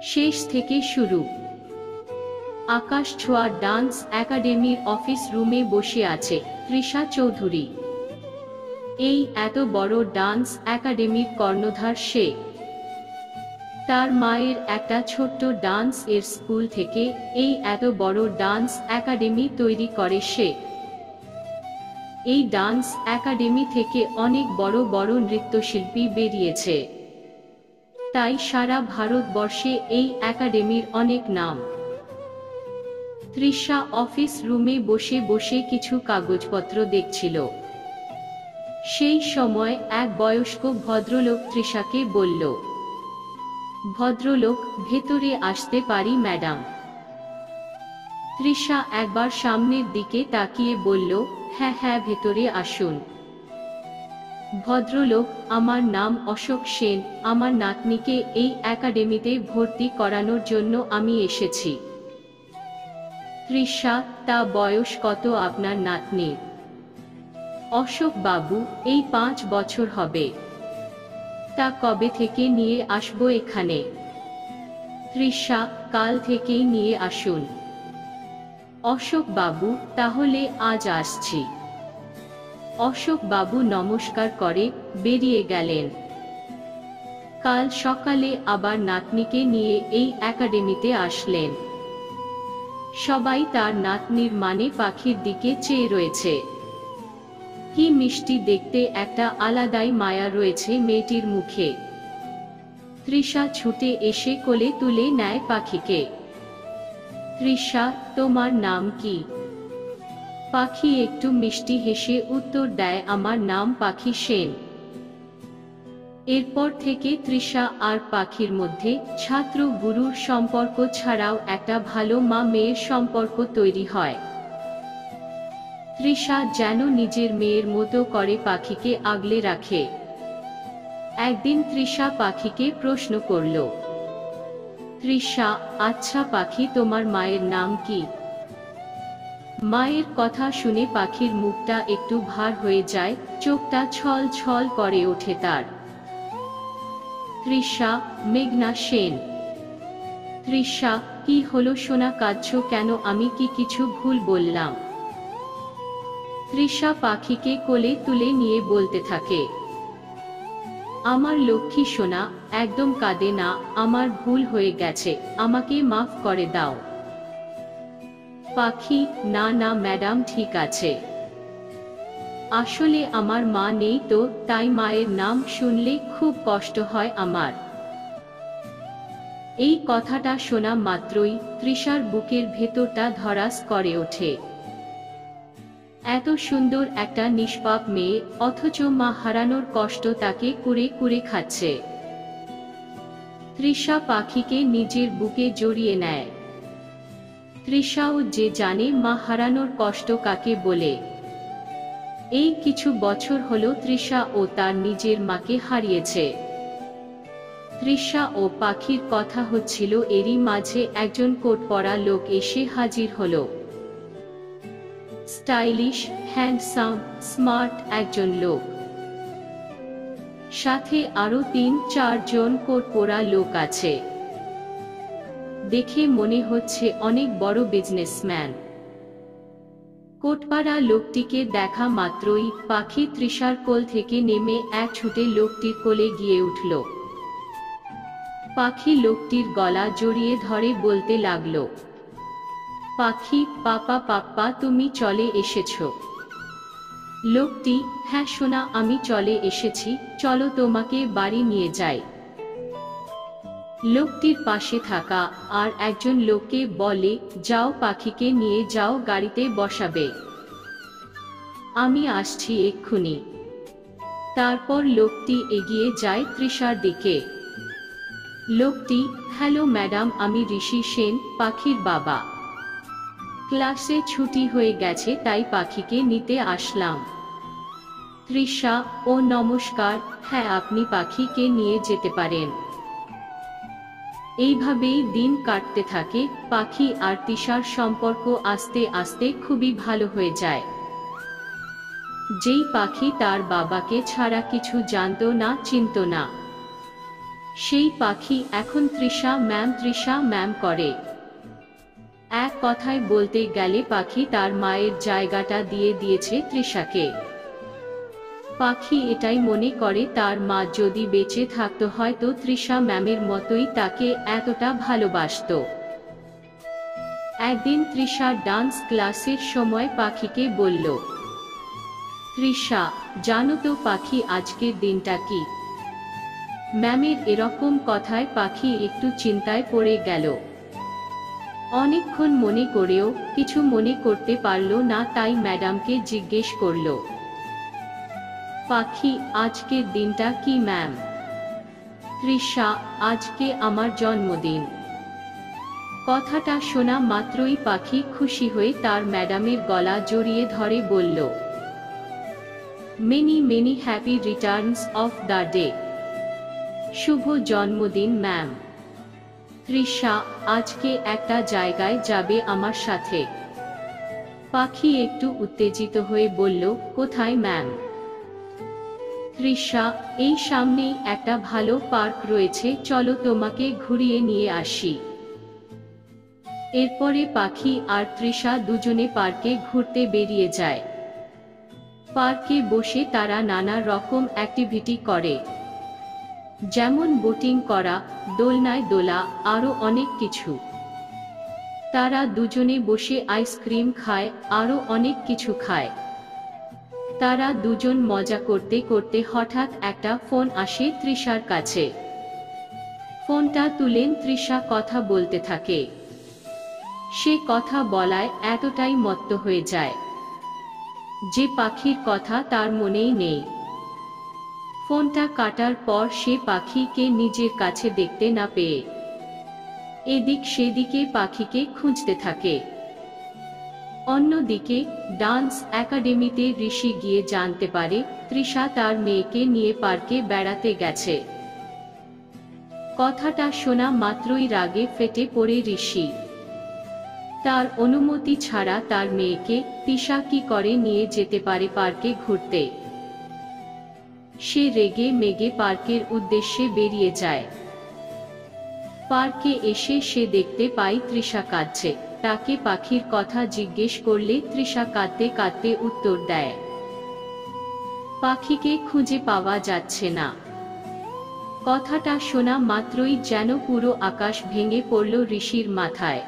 শেষ থেকে শুরু। আকাশ ছোঁয়া ডান্স একাডেমির অফিস রুমে বসে আছে তৃষা চৌধুরী। এই এত বড় ডান্স একাডেমির কর্ণধার সে। তার মায়ের একটা ছোট্ট ডান্স এর স্কুল থেকে এই এত বড় ডান্স একাডেমি তৈরি করে সে। এই ডান্স একাডেমি থেকে অনেক বড় বড় নৃত্যশিল্পী বেরিয়েছে, তাই সারা ভারতবর্ষে এই একাডেমির অনেক নাম। তৃষা অফিস রুমে বসে বসে কিছু কাগজপত্র দেখছিল। সেই সময় এক বয়স্ক ভদ্রলোক তৃষাকে বলল, ভদ্রলোক, ভেতরে আসতে পারি ম্যাডাম? তৃষা একবার সামনের দিকে তাকিয়ে বলল, হ্যাঁ হ্যাঁ, ভেতরে আসুন। ভদ্রলোক, আমার নাম অশোক সেন, আমার নাতনিকে এই একাডেমিতে ভর্তি করানোর জন্য আমি এসেছি। তৃষা, তা বয়স কত আপনার নাতনির? অশোক বাবু, এই 5 বছর হবে। তা কবে থেকে নিয়ে আসবো এখানে? তৃষা, কাল থেকেই নিয়ে আসুন। অশোক বাবু, তাহলে আজ আসছি। অশোক বাবু নমস্কার করে বেরিয়ে গেলেন। কাল সকালে আবার নাতনিকে নিয়ে এই একাডেমিতে আসলেন। সবাই তার নাতনির মানে পাখির দিকে চেয়ে রয়েছে। কি মিষ্টি দেখতে, একটা আলাদাই মায়া রয়েছে মেয়েটির মুখে। তৃষা ছুটে এসে কোলে তুলে নেয় পাখিকে। তৃষা, তোমার নাম কি? পাখি একটু মিষ্টি হেসে উত্তর দেয়, আমার নাম পাখি সেন। এরপর থেকে তৃষা আর পাখির মধ্যে ছাত্র গুরুর সম্পর্ক ছাড়াও একটা ভালো মা মেয়ের সম্পর্ক তৈরি হয়। তৃষা যেন নিজের মেয়ের মতো করে পাখিকে আগলে রাখে। একদিন তৃষা পাখিকে প্রশ্ন করল, তৃষা, আচ্ছা পাখি, তোমার মায়ের নাম কি? মায়ের কথা শুনে পাখির মুখটা একটু ভার হয়ে যায়, চোখটা ছল ছল করে ওঠে তার। তৃষা, মেঘনা সেন। তৃষা, কি হলো সোনা, কাঁদছো কেন? আমি কি কিছু ভুল বললাম? তৃষা পাখিকে কোলে তুলে নিয়ে বলতে থাকে, আমার লক্ষ্মী সোনা, একদম কাঁদে না, আমার ভুল হয়ে গেছে, আমাকে মাফ করে দাও। পাখি, না না ম্যাডাম, ঠিক আছে। আসলে আমার মা নেই তো, তাই মায়ের নাম শুনলে খুব কষ্ট হয় আমার। এই কথাটা শোনা মাত্রই তৃষার বুকের ভেতরটা ধড়াস করে ওঠে। এত সুন্দর একটা নিষ্পাপ মেয়ে, অথচ মা হারানোর কষ্ট তাকে কুরে কুরে খাচ্ছে। তৃষা পাখিকে নিজের বুকে জড়িয়ে নেয়। তৃষাও যে জানে মা হারানোর কষ্ট কাকে বলে। এই কিছু বছর হলো তৃষা ও তার নিজের মাকে হারিয়েছে। তৃষা ও পাখির কথা হচ্ছিল, এরই মাঝে একজন কোট পরা লোক এসে হাজির হলো। স্টাইলিশ, হ্যান্ডসাম, স্মার্ট একজন লোক। সাথে আরো 3-4 জন কোট পরা লোক আছে। দেখে মনে হচ্ছে অনেক বড় বিজনেসম্যান। কোটপাড়া লোকটিকে দেখা মাত্রই পাখি তৃষার কোল থেকে নেমে এক ছুটে লোকটির কোলে গিয়ে উঠল। পাখি লোকটির গলা জড়িয়ে ধরে বলতে লাগলো, পাখি, পাপা পাপ্পা, তুমি চলে এসেছো? লোকটি, হ্যাঁ সোনা, আমি চলে এসেছি, চলো তোমাকে বাড়ি নিয়ে যাই। লোকটির পাশে থাকা আর একজন লোককে বলে, যাও পাখিকে নিয়ে যাও, গাড়িতে বসাবে। আমি আসছি এক্ষুনি। তারপর লোকটি এগিয়ে যায় তৃষার দিকে। লোকটি, হ্যালো ম্যাডাম, আমি ঋষি সেন, পাখির বাবা। ক্লাসে ছুটি হয়ে গেছে তাই পাখিকে নিতে আসলাম। তৃষা, ও নমস্কার, হ্যাঁ আপনি পাখিকে নিয়ে যেতে পারেন। এইভাবেই দিন কাটতে থাকে। পাখি আর তৃষার সম্পর্ক আস্তে আস্তে খুবই ভালো হয়ে যায়। যেই পাখি তার বাবাকে ছাড়া কিছু জানতো না, চিনতো না, সেই পাখি এখন তৃষা ম্যাম করে। এক কথায় বলতে গেলে পাখি তার মায়ের জায়গাটা দিয়ে দিয়েছে তৃষাকে। পাখি এটাই মনে করে তার মা যদি বেঁচে থাকতো হয়তো তৃষা ম্যামের মতোই তাকে এতটা ভালোবাসতো। একদিন তৃষা ডান্স ক্লাসের সময় পাখিকে বলল, তৃষা, জানো তো পাখি আজকের দিনটা কি? ম্যামের এরকম কথায় পাখি একটু চিন্তায় পড়ে গেল। অনেকক্ষণ মনে করেও কিছু মনে করতে পারল না, তাই ম্যাডামকে জিজ্ঞেস করল, পাখি আজকের দিনটা কি ম্যাম? তৃষা, আজকে আমার জন্মদিন। কথাটা শোনা মাত্রই পাখি খুশি হয়ে তার ম্যাডামের গলা জড়িয়ে ধরে বলল, many many happy returns of the day. শুভ জন্মদিন ম্যাম। তৃষা, আজকে একটা জায়গায় যাবে আমার সাথে। পাখি একটু উত্তেজিত হয়ে বলল, কোথায় ম্যাম? তৃষা, এই সামনেই একটা ভালো পার্ক রয়েছে, চলো তোমাকে ঘুরিয়ে নিয়ে আসি। এরপরে পাখি আর তৃষা দুজনে পার্কে ঘুরতে বেরিয়ে যায়। পার্কে বসে তারা নানা রকম অ্যাক্টিভিটি করে, যেমন বোটিং করা, দোলনায় দোলা, আরো অনেক কিছু। তারা দুজনে বসে আইসক্রিম খায়, আরো অনেক কিছু খায়। তারা দুজন মজা করতে করতে হঠাৎ একটা ফোন আসে তৃষার কাছে। ফোনটা তুলেন তৃষা কথা বলতে থাকে। সে কথা বলায় এতটাই মত্ত হয়ে যায় যে পাখির কথা তার মনেই নেই। ফোনটা কাটার পর সে পাখিকে নিজের কাছে দেখতে না পেয়ে এদিক সেদিকে পাখিকে খুঁজতে থাকে। অন্যদিকে ডান্স একাডেমিতে ঋষি গিয়ে জানতে পারে তৃষা তার মেয়েকে নিয়ে পার্কে বেড়াতে গেছে। কথাটা শোনা মাত্রই রাগে ফেটে পড়ে ঋষি। তার অনুমতি ছাড়া তার মেয়েকে তৃষা কি করে নিয়ে যেতে পারে পার্কে ঘুরতে? সে রেগে মেগে পার্কের উদ্দেশ্যে বেরিয়ে যায়। পার্কে এসে সে দেখতে পায় তৃষা কাঁদছে। তাকে পাখির কথা জিজ্ঞেস করলে তৃষা কাঁদতে কাঁদতে উত্তর দেয়, পাখিকে খুঁজে পাওয়া যাচ্ছে না। কথাটা শোনা মাত্রই যেন পুরো আকাশ ভেঙে পড়ল ঋষির মাথায়।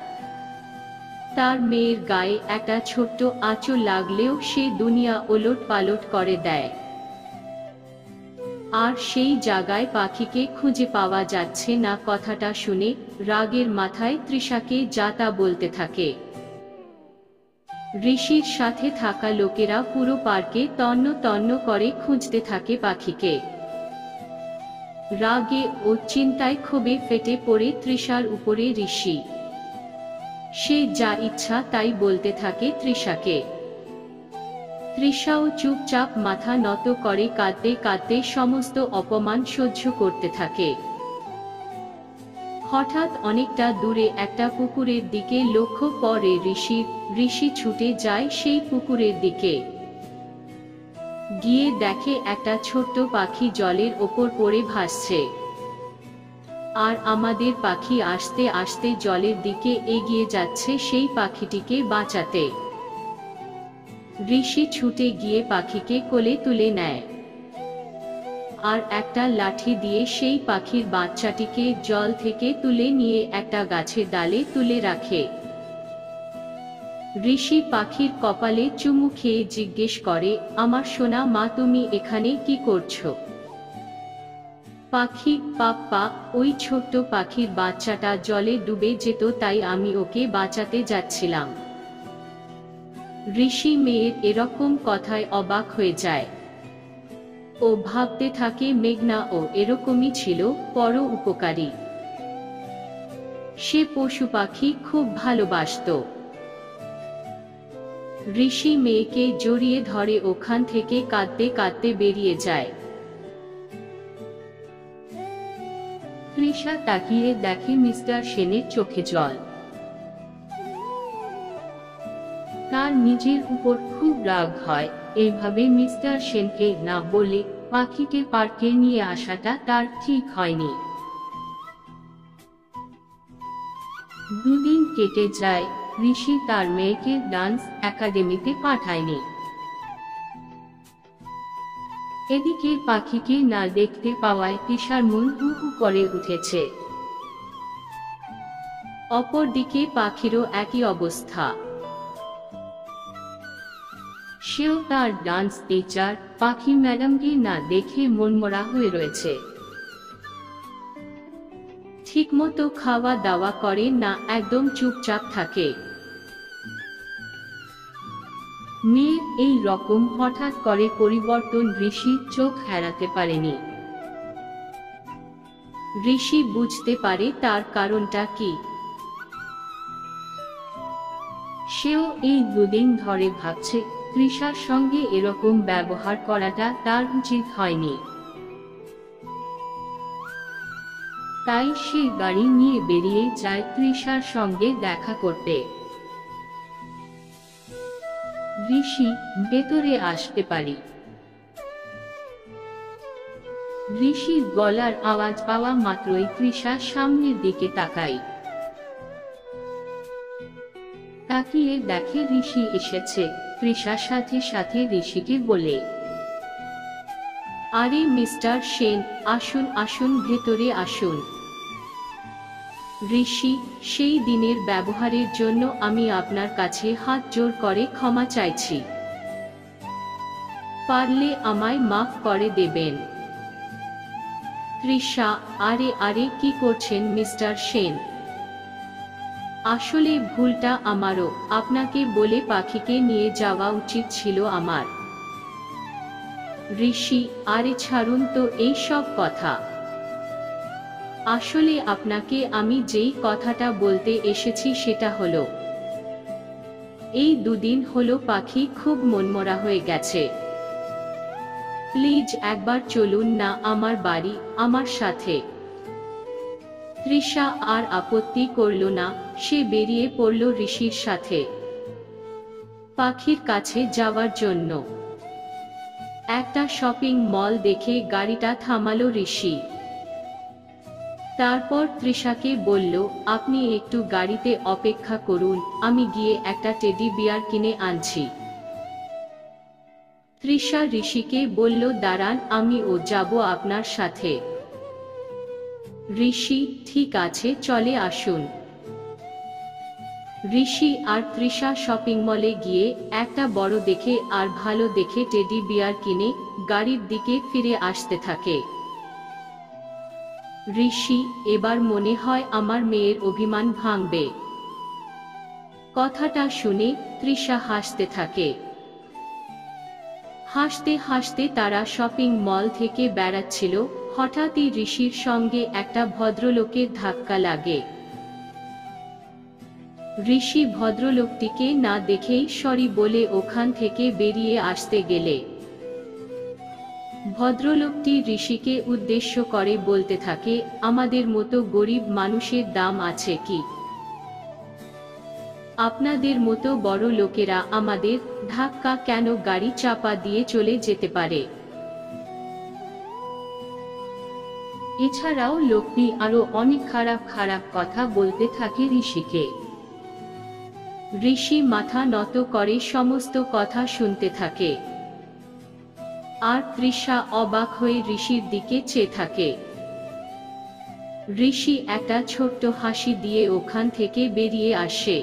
তার মেয়ের গায়ে একটা ছোট্ট আঁচড় লাগলেও সে দুনিয়া ওলট পালট করে দেয়। আর সেই জায়গায় পাখিকে খুঁজে পাওয়া যাচ্ছে না কথাটা শুনে রাগের মাথায় তৃষাকে যা তা বলতে থাকে। ঋষির সাথে থাকা লোকেরা পুরো পার্কে তন্ন তন্ন করে খুঁজতে থাকে পাখিকে। রাগে ও চিন্তায় ক্ষোভে ফেটে পড়ে তৃষার উপরে ঋষি। সে যা ইচ্ছা তাই বলতে থাকে তৃষাকে। তৃষাও চুপচাপ মাথা নত করে কাঁদতে কাঁদতে সমস্ত অপমান সহ্য করতে থাকে। হঠাৎ অনেকটা দূরে একটা পুকুরের দিকে লক্ষ্য করে ঋষি ছুটে যায় সেই পুকুরের দিকে। গিয়ে দেখে একটা ছোট্ট পাখি জলের ওপর পড়ে ভাসছে। আর আমাদের পাখি আস্তে আস্তে জলের দিকে এগিয়ে যাচ্ছে সেই পাখিটিকে বাঁচাতে। ঋষি ছুটে গিয়ে পাখিকে কোলে তুলে নেয় আর একটা লাঠি দিয়ে সেই পাখির বাচ্চাটিকে জল থেকে তুলে নিয়ে একটা গাছের ডালে তুলে রাখে। ঋষি পাখির কপালে চুমু খেয়ে জিজ্ঞেস করে, আমার সোনা মা, তুমি এখানে কি করছো? পাখি, পাপ্পা, ওই ছোট্ট পাখির বাচ্চাটা জলে ডুবে যেত তাই আমি ওকে বাঁচাতে যাচ্ছিলাম। ঋষি মেয়ের এরকম কথায় অবাক হয়ে যায়। ও ভাবতে থাকে মেঘনা ও এরকমই ছিল, পর উপকারী। সে পশু পাখি খুব ভালোবাসত। ঋষি মেয়েকে জড়িয়ে ধরে ওখান থেকে কাঁদতে কাঁদতে বেরিয়ে যায়। তৃষা তাকিয়ে দেখে মিস্টার সেনের চোখে জল। তার নিজের উপর খুব রাগ হয়। এইভাবে মিস্টার সেনকে না বলে পাখিকে পার্কে নিয়ে আসাটা তার ঠিক হয়নি। দুদিন কেটে যায়, ঋষি তার মেয়েকে ডান্স একাডেমিতে পাঠায়নি। এদিকে পাখিকে না দেখতে পাওয়ায় তৃষার মন হু হু করে উঠেছে। অপরদিকে পাখিরও একই অবস্থা। সেও তার ডান্স টিচার পাখি ম্যাডামকে না দেখে মনমরা হয়ে রয়েছে। ঠিকমতো খাওয়া দাওয়া করে না, একদম চুপচাপ থাকে। মেয়ের এই রকম হঠাৎ করে পরিবর্তন ঋষি চোখ এড়াতে পারেনি। ঋষি বুঝতে পারে তার কারণটা কি। সেও এই দুদিন ধরে ভাবছে তৃষার সঙ্গে এরকম ব্যবহার করাটা তার উচিত হয়নি। তাই সে গাড়ি নিয়ে বেরিয়ে যায় তৃষার সঙ্গে দেখা করতে। ঋষি, ভেতরে আসতে পারি? ঋষির গলার আওয়াজ পাওয়া মাত্রই তৃষা সামনের দিকে তাকায়। তাকিয়ে দেখে ঋষি এসেছে। তৃষার সাথে সাথে ঋষিকে বলে, আরে মিস্টার সেন, আসুন আসুন, ভেতরে আসুন। ঋষি, সেই দিনের ব্যবহারের জন্য আমি আপনার কাছে হাত জোর করে ক্ষমা চাইছি। পারলে আমায় মাফ করে দেবেন। তৃষা, আরে আরে কি করছেন মিস্টার সেন? আসলে ভুলটা আমারও, আপনাকে বলে পাখিকে নিয়ে যাওয়া উচিত ছিল আমার। ঋষি, আরে ছাড়ুন তো এই সব কথা। আসলে আপনাকে আমি যেই কথাটা বলতে এসেছি সেটা হলো, এই দুদিন হলো পাখি খুব মনমরা হয়ে গেছে। প্লিজ একবার চলুন না আমার বাড়ি, আমার সাথে। তৃষা আর আপত্তি করল না, সে বেরিয়ে পড়ল ঋষির সাথে পাখির কাছে যাওয়ার জন্য। একটা শপিং মল দেখে গাড়িটা থামালো ঋষি। তারপর তৃষাকে বলল, আপনি একটু গাড়িতে অপেক্ষা করুন, আমি গিয়ে একটা টেডি বিয়ার কিনে আনছি। তৃষা ঋষিকে বলল, দাঁড়ান, আমিও যাব আপনার সাথে। ঋষি, ঠিক আছে, চলে আসুন। ঋষি আর তৃষা শপিং মলে গিয়ে একটা বড় দেখে আর ভালো দেখে টেডি বিয়ার কিনে গাড়ির দিকে ফিরে আসতে থাকে। ঋষি, এবার মনে হয় আমার মেয়ের অভিমান ভাঙবে। কথাটা শুনে তৃষা হাসতে থাকে। হাসতে হাসতে তারা শপিং মল থেকে বেড়াচ্ছিল, হঠাৎই ঋষির সঙ্গে একটা ভদ্রলোকের ধাক্কা লাগে। ঋষি ভদ্রলোকটিকে না দেখেই সরি বলে ওখান থেকে বেরিয়ে আসতে গেলে ভদ্রলোকটি ঋষিকে উদ্দেশ্য করে বলতে থাকে, আমাদের মতো গরিব মানুষের দাম আছে কি? আপনাদের মতো বড় লোকেরা আমাদের ধাক্কা কেন গাড়ি চাপা দিয়ে চলে যেতে পারে? এছাড়াও লোকটি আরো অনেক খারাপ খারাপ কথা বলতে থাকে ঋষিকে। ঋষি মাথা নত করে সমস্ত কথা শুনতে থাকে। আর তৃষা অবাক হয়ে ঋষির দিকে চেয়ে থাকে। ঋষি একটা ছোট্ট হাসি দিয়ে ওখান থেকে বেরিয়ে আসে।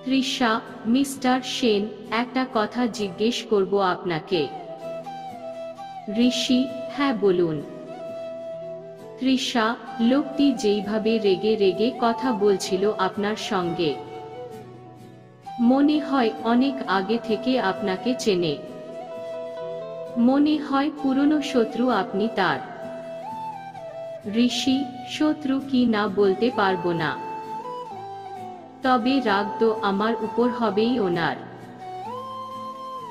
তৃষা, মিস্টার সেন, একটা কথা জিজ্ঞেস করব আপনাকে। ঋষি, হ্যাঁ বলুন। তৃষা, লোকটি যেইভাবে রেগে রেগে কথা বলছিল আপনার সঙ্গে, মনে হয় অনেক আগে থেকে আপনাকে চেনে। মনে হয় পুরনো শত্রু আপনি তার। ঋষি, শত্রু কি না বলতে পারবো না, তবে রাগ তো আমার উপর হবেই ওনার।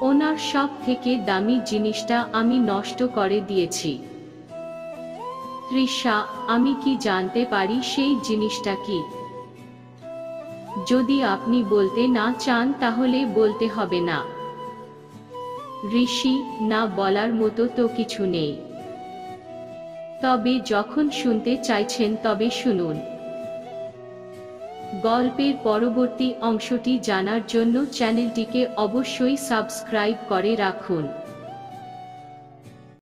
ওনার সব থেকে দামি জিনিসটা আমি নষ্ট করে দিয়েছি। তৃষা, আমি কি জানতে পারি সেই জিনিসটা কি? যদি আপনি বলতে না চান তাহলে বলতে হবে না। ঋষি, না বলার মতো তো কিছু নেই, তবে যখন শুনতে চাইছেন তবে শুনুন। গল্পের পরবর্তী অংশটি জানার জন্য চ্যানেলটিকে অবশ্যই সাবস্ক্রাইব করে রাখুন।